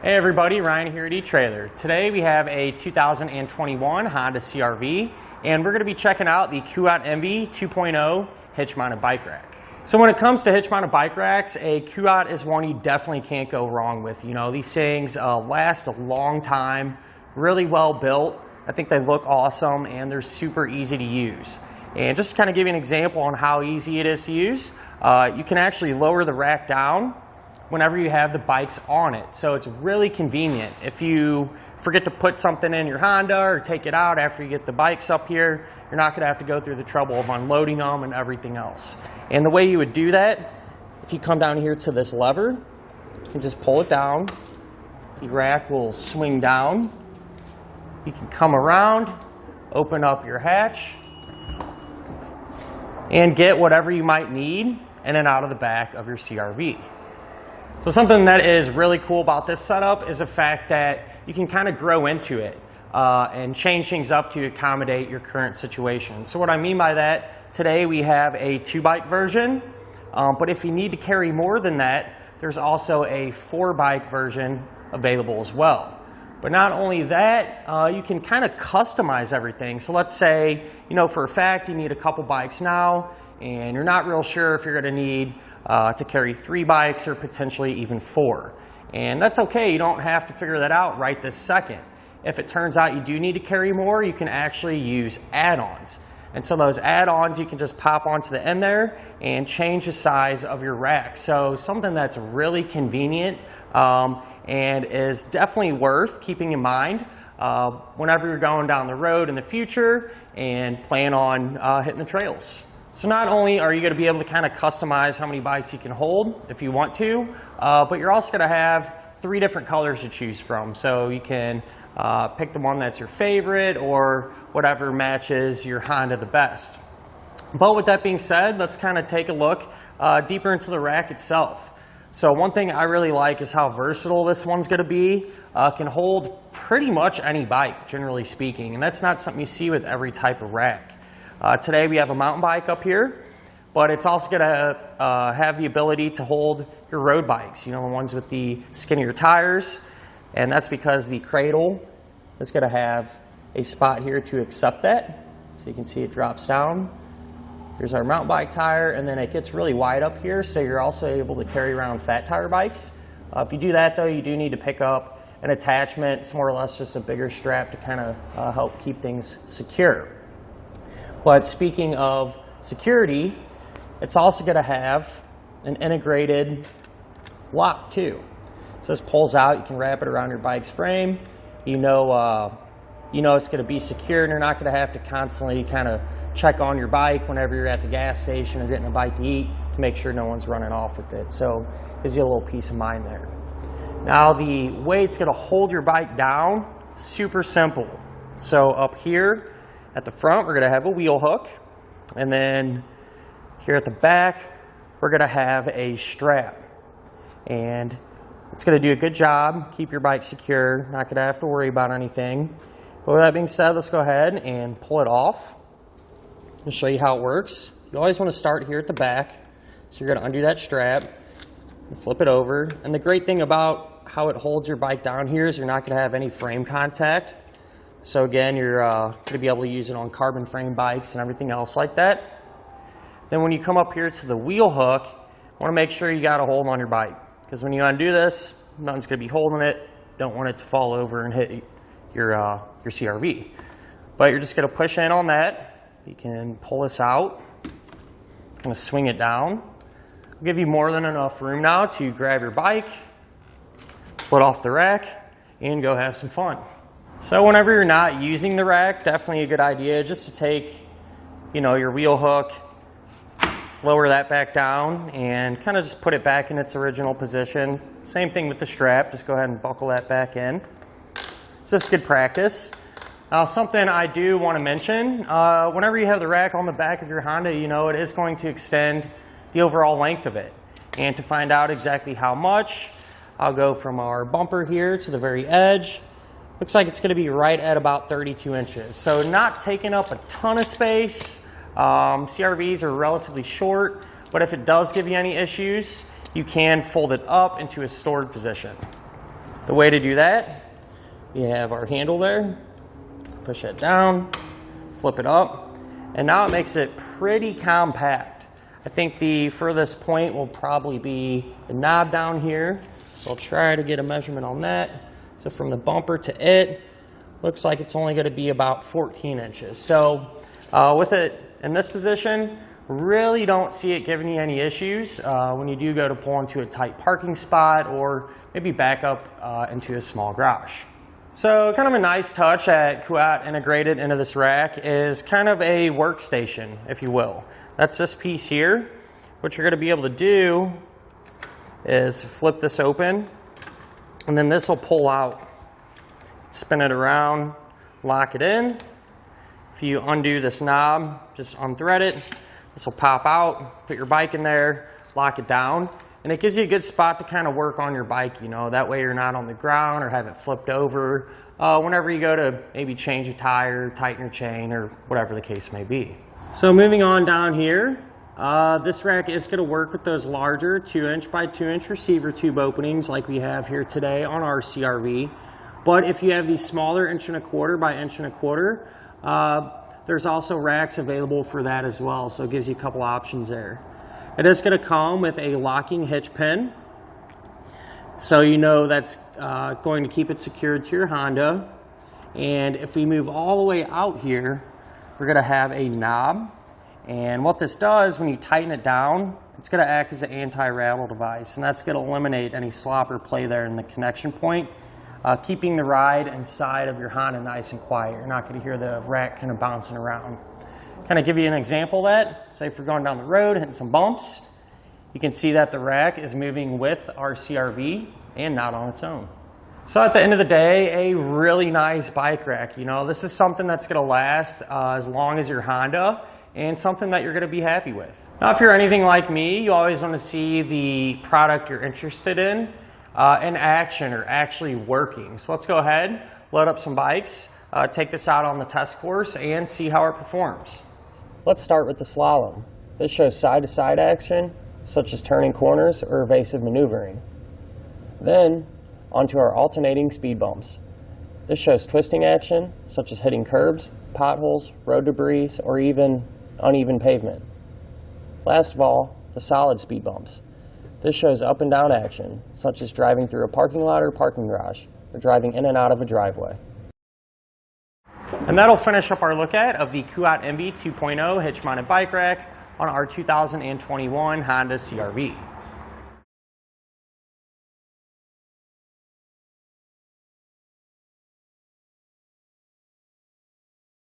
Hey everybody, Ryan here at eTrailer. Today we have a 2021 Honda CR-V and we're going to be checking out the Kuat NV 2.0 hitch mounted bike rack. So when it comes to hitch mounted bike racks, a Kuat is one you definitely can't go wrong with. You know, these things last a long time, really well built. I think they look awesome and they're super easy to use. And just to kind of give you an example on how easy it is to use, you can actually lower the rack down whenever you have the bikes on it. So it's really convenient. If you forget to put something in your Honda or take it out after you get the bikes up here, you're not gonna have to go through the trouble of unloading them and everything else. And the way you would do that, if you come down here to this lever, you can just pull it down. The rack will swing down. You can come around, open up your hatch, and get whatever you might need in and out of the back of your CR-V. So something that is really cool about this setup is the fact that you can kind of grow into it and change things up to accommodate your current situation. So what I mean by that, today we have a 2-bike version, but if you need to carry more than that, there's also a 4-bike version available as well. But not only that, you can kind of customize everything. So let's say, you know, for a fact you need a couple bikes now and you're not real sure if you're going to need to carry 3 bikes or potentially even 4. And that's okay, you don't have to figure that out right this second. If it turns out you do need to carry more, you can actually use add-ons. And so those add-ons you can just pop onto the end there and change the size of your rack. So something that's really convenient and is definitely worth keeping in mind whenever you're going down the road in the future and plan on hitting the trails. So not only are you going to be able to kind of customize how many bikes you can hold if you want to, but you're also going to have 3 different colors to choose from. So you can pick the one that's your favorite or whatever matches your Honda the best. But with that being said, let's kind of take a look deeper into the rack itself. So one thing I really like is how versatile this one's going to be. Can hold pretty much any bike, generally speaking, and that's not something you see with every type of rack. Today we have a mountain bike up here, but it's also going to have the ability to hold your road bikes, you know, the ones with the skinnier tires, and that's because the cradle is going to have a spot here to accept that. So you can see it drops down. Here's our mountain bike tire, and then it gets really wide up here, so you're also able to carry around fat tire bikes. If you do that though, you do need to pick up an attachment. It's more or less just a bigger strap to kind of help keep things secure. But speaking of security, it's also going to have an integrated lock too. So this pulls out, you can wrap it around your bike's frame. You know it's going to be secure and you're not going to have to constantly kind of check on your bike whenever you're at the gas station or getting a bite to eat to make sure no one's running off with it. So it gives you a little peace of mind there. Now the way it's going to hold your bike down, super simple. So up here at the front, we're going to have a wheel hook, and then here at the back, we're going to have a strap. And it's going to do a good job, keep your bike secure, not going to have to worry about anything. But with that being said, let's go ahead and pull it off. I'll show you how it works. You always want to start here at the back. So you're going to undo that strap and flip it over. And the great thing about how it holds your bike down here is you're not going to have any frame contact. So again, you're going to be able to use it on carbon frame bikes and everything else like that. Then when you come up here to the wheel hook, you want to make sure you got a hold on your bike. Because when you undo this, nothing's going to be holding it. Don't want it to fall over and hit your CR-V. But you're just going to push in on that. You can pull this out. I'm going to swing it down. I'll give you more than enough room now to grab your bike, pull it off the rack, and go have some fun. So whenever you're not using the rack, definitely a good idea just to take, you know, your wheel hook, lower that back down, and kind of just put it back in its original position. Same thing with the strap, just go ahead and buckle that back in. So this is good practice. Now something I do want to mention, whenever you have the rack on the back of your Honda, you know, it is going to extend the overall length of it. And to find out exactly how much, I'll go from our bumper here to the very edge. Looks like it's going to be right at about 32 inches. So not taking up a ton of space. CR-Vs are relatively short, but if it does give you any issues, you can fold it up into a stored position. The way to do that, we have our handle there, push it down, flip it up, and now it makes it pretty compact. I think the furthest point will probably be the knob down here, so I'll try to get a measurement on that. So from the bumper to it, looks like it's only going to be about 14 inches. So with it in this position, really don't see it giving you any issues when you do go to pull into a tight parking spot or maybe back up into a small garage. So kind of a nice touch that Kuat integrated into this rack is kind of a workstation, if you will. That's this piece here. What you're going to be able to do is flip this open, and then this will pull out. Spin it around, lock it in. If you undo this knob, just unthread it. This will pop out, put your bike in there, lock it down, and it gives you a good spot to kind of work on your bike, you know, that way you're not on the ground or have it flipped over whenever you go to maybe change a tire, tighten your chain, or whatever the case may be. So moving on down here, this rack is going to work with those larger 2-inch by 2-inch receiver tube openings like we have here today on our CRV. But if you have these smaller 1¼ by 1¼ there's also racks available for that as well, so it gives you a couple options there. It is going to come with a locking hitch pin, so you know that's going to keep it secured to your Honda. And if we move all the way out here, we're going to have a knob, and what this does when you tighten it down, it's going to act as an anti-rattle device, and that's going to eliminate any slop or play there in the connection point, keeping the ride inside of your Honda nice and quiet. You're not going to hear the rack kind of bouncing around. Kind of give you an example of that. Say if we're going down the road, hitting some bumps, you can see that the rack is moving with our CRV and not on its own. So at the end of the day, a really nice bike rack. You know, this is something that's going to last as long as your Honda, and something that you're going to be happy with. Now, if you're anything like me, you always want to see the product you're interested in action or actually working. So let's go ahead, load up some bikes, take this out on the test course, and see how it performs. Let's start with the slalom. This shows side-to-side action, such as turning corners or evasive maneuvering. Then, onto our alternating speed bumps. This shows twisting action, such as hitting curbs, potholes, road debris, or even uneven pavement. Last of all, the solid speed bumps. This shows up and down action, such as driving through a parking lot or parking garage, or driving in and out of a driveway. And that'll finish up our look at of the Kuat NV 2.0 hitch-mounted bike rack on our 2021 Honda CRV.